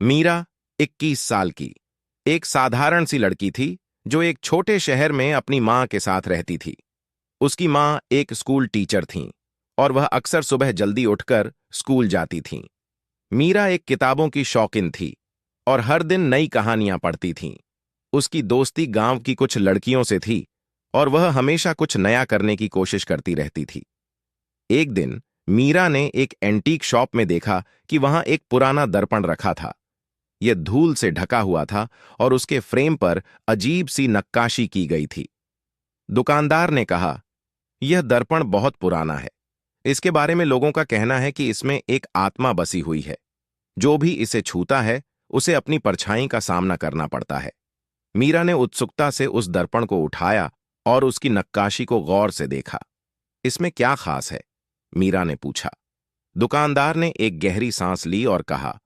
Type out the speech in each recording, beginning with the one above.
मीरा 21 साल की एक साधारण सी लड़की थी जो एक छोटे शहर में अपनी मां के साथ रहती थी। उसकी मां एक स्कूल टीचर थीं और वह अक्सर सुबह जल्दी उठकर स्कूल जाती थीं। मीरा एक किताबों की शौकीन थी और हर दिन नई कहानियां पढ़ती थीं। उसकी दोस्ती गांव की कुछ लड़कियों से थी और वह हमेशा कुछ नया करने की कोशिश करती रहती थी। एक दिन मीरा ने एक एंटीक शॉप में देखा कि वहां एक पुराना दर्पण रखा था। यह धूल से ढका हुआ था और उसके फ्रेम पर अजीब सी नक्काशी की गई थी। दुकानदार ने कहा, यह दर्पण बहुत पुराना है। इसके बारे में लोगों का कहना है कि इसमें एक आत्मा बसी हुई है। जो भी इसे छूता है उसे अपनी परछाई का सामना करना पड़ता है। मीरा ने उत्सुकता से उस दर्पण को उठाया और उसकी नक्काशी को गौर से देखा। इसमें क्या खास है? मीरा ने पूछा। दुकानदार ने एक गहरी सांस ली और कहा,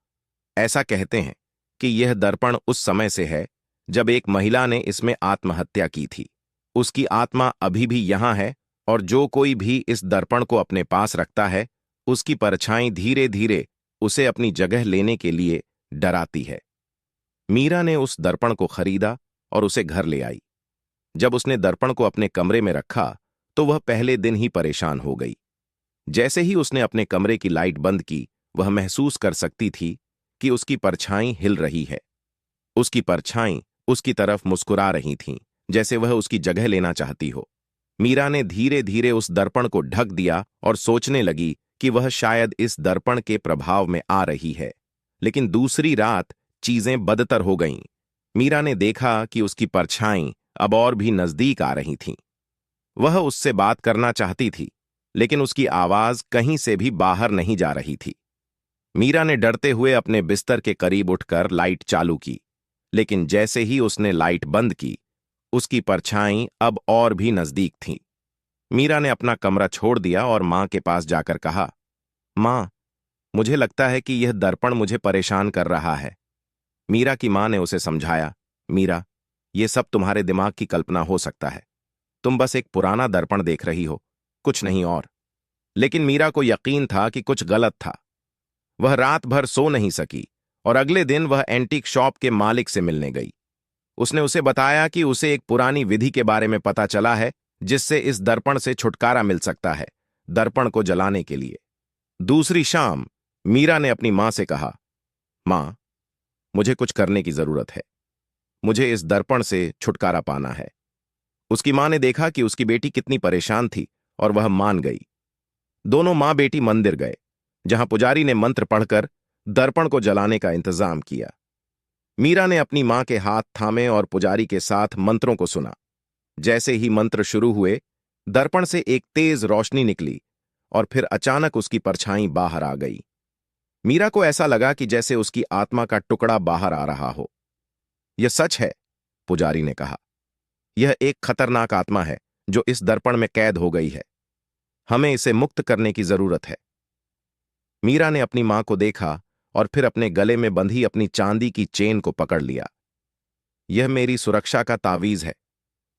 ऐसा कहते हैं कि यह दर्पण उस समय से है जब एक महिला ने इसमें आत्महत्या की थी। उसकी आत्मा अभी भी यहां है और जो कोई भी इस दर्पण को अपने पास रखता है उसकी परछाई धीरे धीरे उसे अपनी जगह लेने के लिए डराती है। मीरा ने उस दर्पण को खरीदा और उसे घर ले आई। जब उसने दर्पण को अपने कमरे में रखा तो वह पहले दिन ही परेशान हो गई। जैसे ही उसने अपने कमरे की लाइट बंद की, वह महसूस कर सकती थी कि उसकी परछाई हिल रही है। उसकी परछाई उसकी तरफ मुस्कुरा रही थीं, जैसे वह उसकी जगह लेना चाहती हो। मीरा ने धीरे धीरे उस दर्पण को ढक दिया और सोचने लगी कि वह शायद इस दर्पण के प्रभाव में आ रही है। लेकिन दूसरी रात चीजें बदतर हो गईं। मीरा ने देखा कि उसकी परछाई अब और भी नजदीक आ रही थीं। वह उससे बात करना चाहती थी, लेकिन उसकी आवाज कहीं से भी बाहर नहीं जा रही थी। मीरा ने डरते हुए अपने बिस्तर के करीब उठकर लाइट चालू की, लेकिन जैसे ही उसने लाइट बंद की, उसकी परछाई अब और भी नजदीक थी। मीरा ने अपना कमरा छोड़ दिया और मां के पास जाकर कहा, मां, मुझे लगता है कि यह दर्पण मुझे परेशान कर रहा है। मीरा की मां ने उसे समझाया, मीरा, यह सब तुम्हारे दिमाग की कल्पना हो सकता है। तुम बस एक पुराना दर्पण देख रही हो, कुछ नहीं और। लेकिन मीरा को यकीन था कि कुछ गलत था। वह रात भर सो नहीं सकी और अगले दिन वह एंटीक शॉप के मालिक से मिलने गई। उसने उसे बताया कि उसे एक पुरानी विधि के बारे में पता चला है जिससे इस दर्पण से छुटकारा मिल सकता है, दर्पण को जलाने के लिए। दूसरी शाम मीरा ने अपनी मां से कहा, मां, मुझे कुछ करने की जरूरत है। मुझे इस दर्पण से छुटकारा पाना है। उसकी मां ने देखा कि उसकी बेटी कितनी परेशान थी और वह मान गई। दोनों मां बेटी मंदिर गए, जहां पुजारी ने मंत्र पढ़कर दर्पण को जलाने का इंतजाम किया। मीरा ने अपनी मां के हाथ थामे और पुजारी के साथ मंत्रों को सुना। जैसे ही मंत्र शुरू हुए, दर्पण से एक तेज रोशनी निकली और फिर अचानक उसकी परछाई बाहर आ गई। मीरा को ऐसा लगा कि जैसे उसकी आत्मा का टुकड़ा बाहर आ रहा हो। यह सच है, पुजारी ने कहा। यह एक खतरनाक आत्मा है जो इस दर्पण में कैद हो गई है। हमें इसे मुक्त करने की जरूरत है। मीरा ने अपनी मां को देखा और फिर अपने गले में बंधी अपनी चांदी की चेन को पकड़ लिया। यह मेरी सुरक्षा का तावीज है,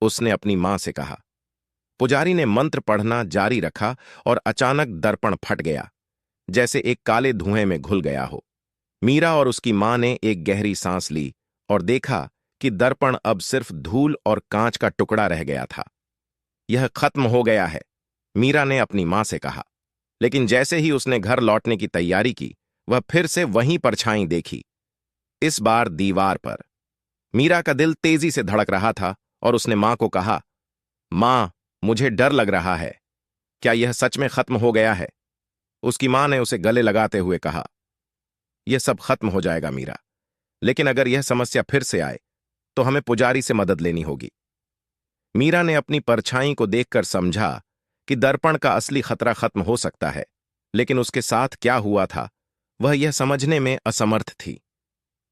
उसने अपनी मां से कहा। पुजारी ने मंत्र पढ़ना जारी रखा और अचानक दर्पण फट गया, जैसे एक काले धुएं में घुल गया हो। मीरा और उसकी मां ने एक गहरी सांस ली और देखा कि दर्पण अब सिर्फ धूल और कांच का टुकड़ा रह गया था। यह खत्म हो गया है, मीरा ने अपनी मां से कहा। लेकिन जैसे ही उसने घर लौटने की तैयारी की, वह फिर से वहीं परछाई देखी, इस बार दीवार पर। मीरा का दिल तेजी से धड़क रहा था और उसने मां को कहा, मां, मुझे डर लग रहा है। क्या यह सच में खत्म हो गया है? उसकी मां ने उसे गले लगाते हुए कहा, यह सब खत्म हो जाएगा मीरा, लेकिन अगर यह समस्या फिर से आए तो हमें पुजारी से मदद लेनी होगी। मीरा ने अपनी परछाई को देखकर समझा कि दर्पण का असली खतरा खत्म हो सकता है, लेकिन उसके साथ क्या हुआ था वह यह समझने में असमर्थ थी।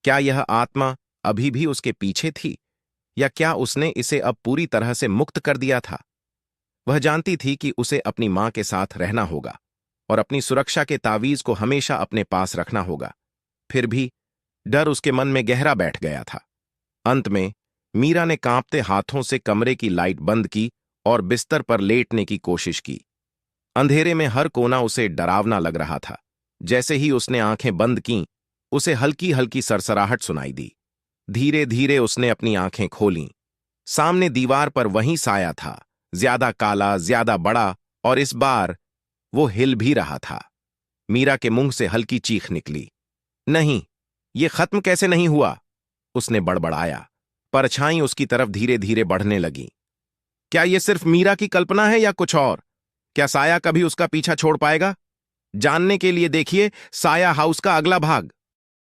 क्या यह आत्मा अभी भी उसके पीछे थी या क्या उसने इसे अब पूरी तरह से मुक्त कर दिया था? वह जानती थी कि उसे अपनी मां के साथ रहना होगा और अपनी सुरक्षा के तावीज को हमेशा अपने पास रखना होगा। फिर भी डर उसके मन में गहरा बैठ गया था। अंत में मीरा ने कांपते हाथों से कमरे की लाइट बंद की और बिस्तर पर लेटने की कोशिश की। अंधेरे में हर कोना उसे डरावना लग रहा था। जैसे ही उसने आंखें बंद कीं, उसे हल्की हल्की सरसराहट सुनाई दी। धीरे धीरे उसने अपनी आंखें खोलीं। सामने दीवार पर वही साया था, ज्यादा काला, ज्यादा बड़ा, और इस बार वो हिल भी रहा था। मीरा के मुंह से हल्की चीख निकली। नहीं, ये खत्म कैसे नहीं हुआ? उसने बड़बड़ाया। परछाई उसकी तरफ धीरे धीरे बढ़ने लगी। क्या ये सिर्फ मीरा की कल्पना है या कुछ और? क्या साया कभी उसका पीछा छोड़ पाएगा? जानने के लिए देखिए साया हाउस का अगला भाग।